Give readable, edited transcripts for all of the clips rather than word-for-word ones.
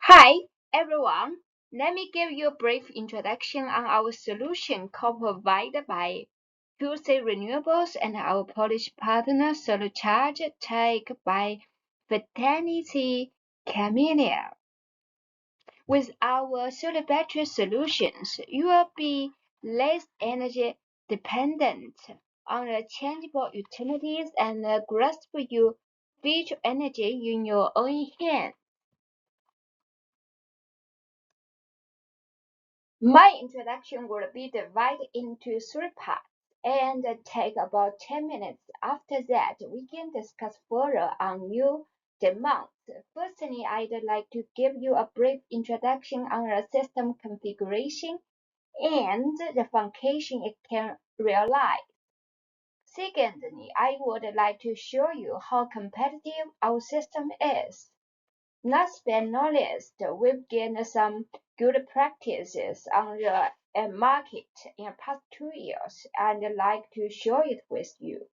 Hi, everyone. Let me give you a brief introduction on our solution co-provided by QC Renewables and our Polish partner Solar Charge Tech by Fidelity Camellia. With our solar battery solutions, you will be less energy dependent on the changeable utilities and grasp your future energy in your own hands. My introduction will be divided into three parts and take about 10 minutes. After that, we can discuss further on new demands. Firstly, I'd like to give you a brief introduction on the system configuration and the function it can realize. Secondly, I would like to show you how competitive our system is. Last but not least, we've gained some good practices on the market in the past 2 years, and I'd like to share it with you.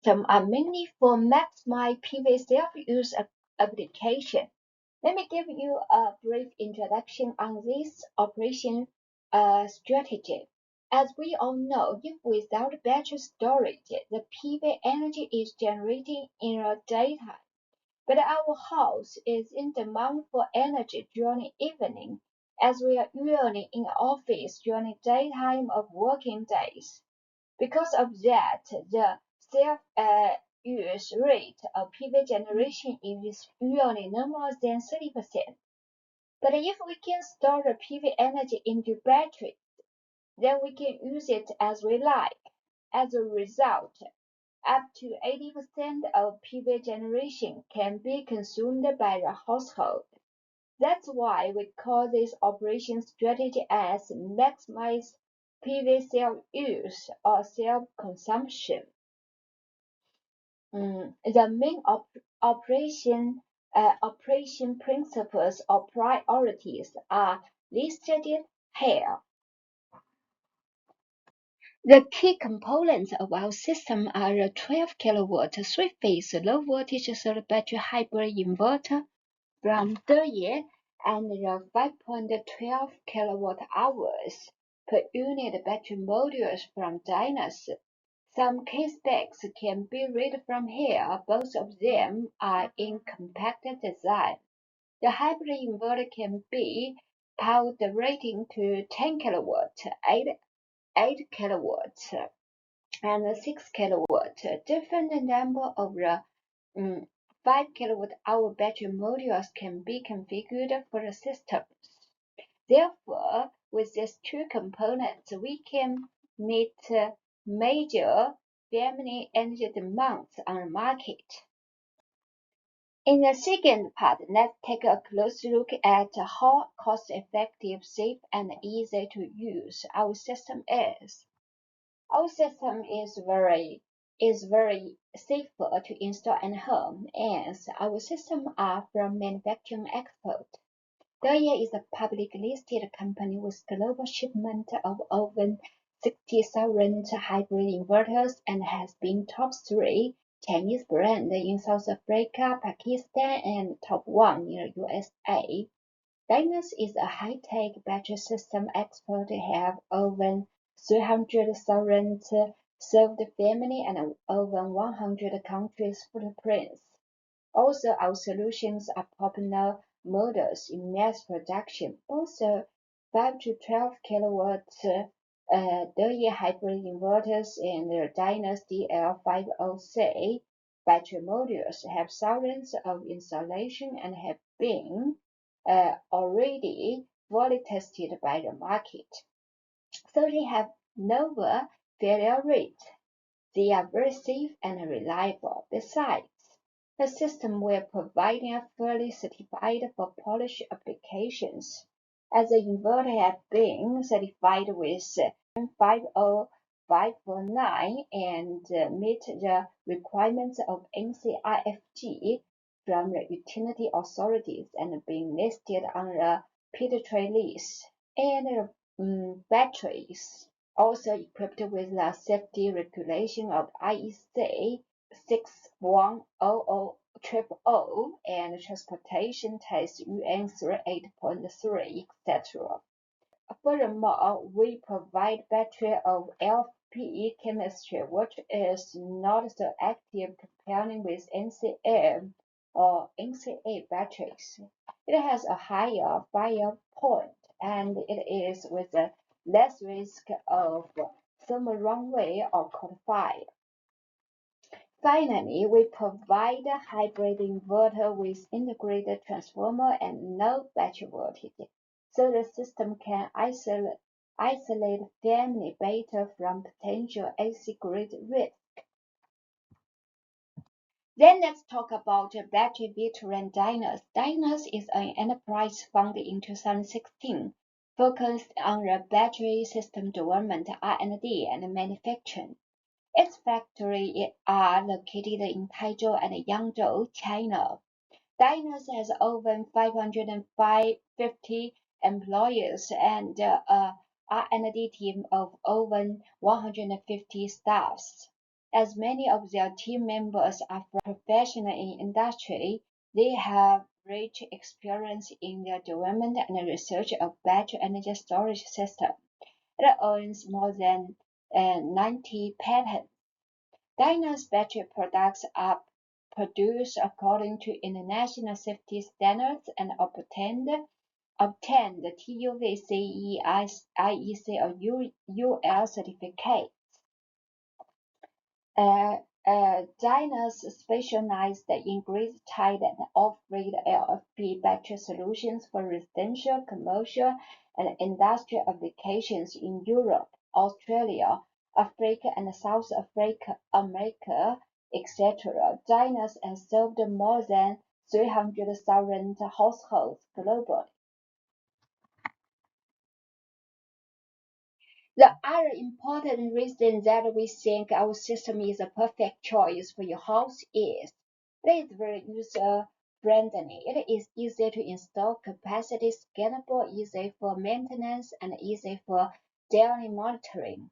Some are mainly for maximize PV self-use application. Let me give you a brief introduction on this operation strategy. As we all know, if without battery storage, the PV energy is generated in the daytime. But our house is in demand for energy during evening, as we are usually in office during daytime of working days. Because of that, the self-use rate of PV generation is usually no more than 30%. But if we can store the PV energy into battery, then we can use it as we like. As a result, up to 80% of PV generation can be consumed by the household. That's why we call this operation strategy as maximize PV self-use or self-consumption. The main operation principles or priorities are listed here. The key components of our system are a 12 kilowatt three-phase low-voltage solar battery hybrid inverter from Deye and the 5.12 kilowatt-hours per unit battery modules from Dye+Dyness. Some key specs can be read from here. Both of them are in compact design. The hybrid inverter can be powered rating to 10 kilowatt, 8 kilowatts, and 6 kilowatt. Different number of the 5 kilowatt-hour battery modules can be configured for the systems. Therefore, with these two components, we can meet major family energy demands on the market. In the second part, let's take a close look at how cost-effective, safe, and easy to use our system is. Our system is very safer to install at home, as our systems are from manufacturing export. Deye is a public listed company with global shipment of over 60,000 hybrid inverters and has been top 3 Chinese brand in South Africa, Pakistan, and top 1 in the USA. Dye+Dyness is a high-tech battery system expert, have over 300,000 served family and over 100 countries footprints. Also, our solutions are popular models in mass production. Also, 5 to 12 kilowatt Deye hybrid inverters and the Dye+Dyness DL50C battery modules have thousands of installations and have been already fully tested by the market. So they have lower failure rate. They are very safe and reliable. Besides, the system will provide a fully certified for Polish applications, as the inverter has been certified with 50549 and meet the requirements of NCIFG from the utility authorities and being listed on the Peer list. And batteries also equipped with the safety regulation of IEC 61000 O and transportation test UN 38.3, etc. Furthermore, we provide battery of LFP chemistry, which is not so active comparing with NCM or NCA batteries. It has a higher fire point and it is with less risk of thermal runaway or cold fire. Finally, we provide a hybrid inverter with integrated transformer and low battery voltage, so the system can isolate family better from potential AC grid risk. Then let's talk about battery veteran Deye+. Dye+ is an enterprise founded in 2016, focused on the battery system development, R&D, and manufacturing. Its factories are located in Taizhou and Yangzhou, China. Dye+ has over 550 employees and a R&D team of over 150 staffs. As many of their team members are professionals in industry, they have rich experience in the development and research of battery energy storage systems. It owns more than 90 patents. Dye+'s battery products are produced according to international safety standards and obtained the TÜV CE, IEC, or UL certificates. Dye+ specialized in grid-tied and off-grid LFP battery solutions for residential, commercial, and industrial applications in Europe, Australia, Africa, and South America, etc. Dye+ has served more than 300,000 households globally. The other important reason that we think our system is a perfect choice for your house is it is very user-friendly. It is easy to install, capacity scalable, easy for maintenance, and easy for daily monitoring.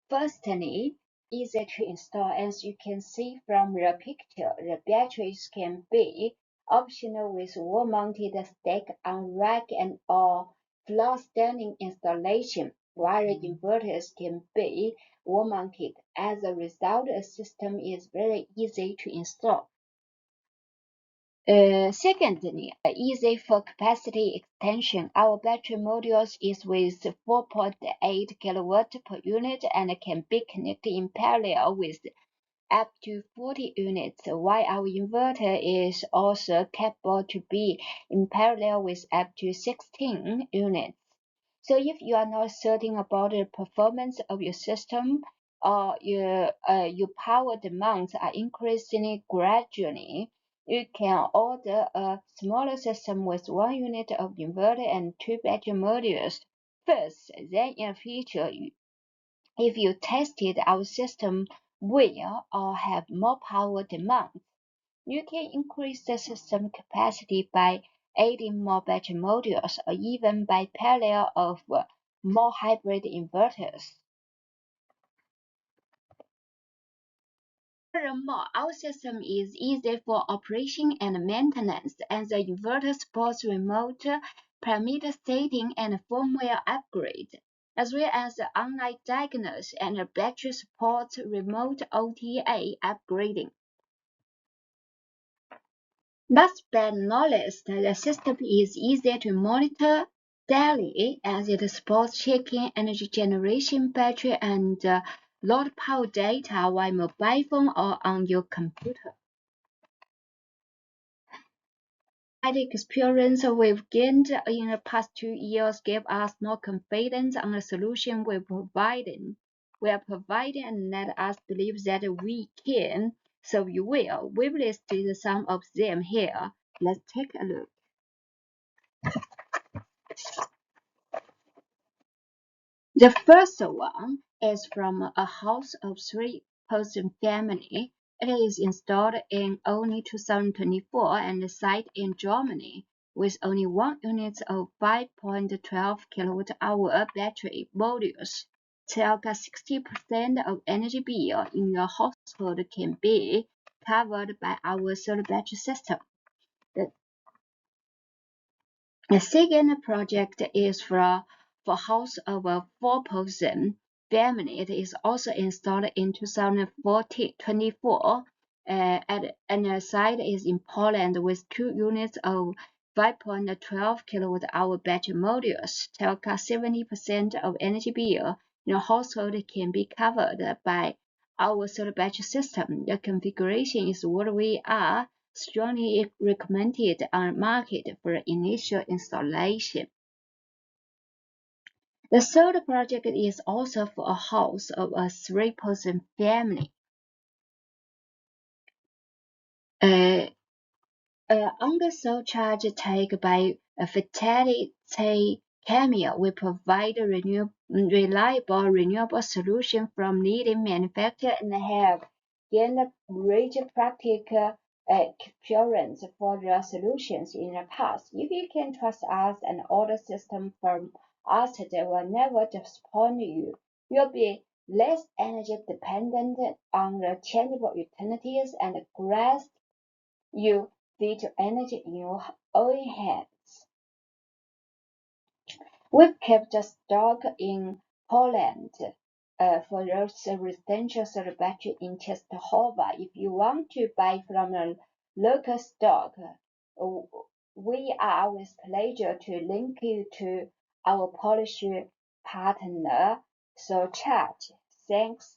Firstly, easy to install. As you can see from the picture, the batteries can be optional with wall-mounted stack on rack and or floor standing installation, while the inverters can be wall-mounted. As a result, the system is very easy to install. Secondly, easy for capacity extension. Our battery modules is with 4.8 kilowatt per unit and can be connected in parallel with up to 40 units, while our inverter is also capable to be in parallel with up to 16 units. So if you are not certain about the performance of your system or your power demands are increasing gradually, you can order a smaller system with 1 unit of inverter and 2 battery modules first. Then in the future, if you tested our system will or have more power demands, you can increase the system capacity by adding more battery modules or even by parallel of more hybrid inverters. Furthermore, our system is easy for operation and maintenance, and the inverter supports remote parameter setting and firmware upgrade, as well as online diagnosis and battery support remote OTA upgrading. Last but not least, the system is easy to monitor daily as it supports checking energy generation, battery, and load power data while mobile phone or on your computer. The experience we've gained in the past 2 years gave us more confidence on the solution we're providing. And let us believe that we can serve you well. We've listed some of them here. Let's take a look. The first one is from a house of 3-person family. It is installed in only 2024 and site in Germany with only 1 unit of 5.12 kWh battery modules. Circa 60% of energy bill in your household can be covered by our solar battery system. The second project is for house of a 4-person family. It is also installed in 2024. And the site is in Poland with 2 units of 5.12 kWh battery modules. Telca 70% of energy bill in the household can be covered by our solar battery system. The configuration is what we are strongly recommended on market for initial installation. The third project is also for a house of a 3-person family. On the surcharge take by a fatality Cameo, we provide a reliable renewable solution from leading manufacturers and have gained rich practical experience for the solutions in the past. If you can trust us and order system from us, they will never disappoint you. You'll be less energy dependent on the changeable utilities and grasp you fit energy in your own hands. We've kept stock in Poland for those residential solar battery in Częstochowa. If you want to buy from a local stock, we are with pleasure to link you to our Polish partner, Surcharge. Thanks.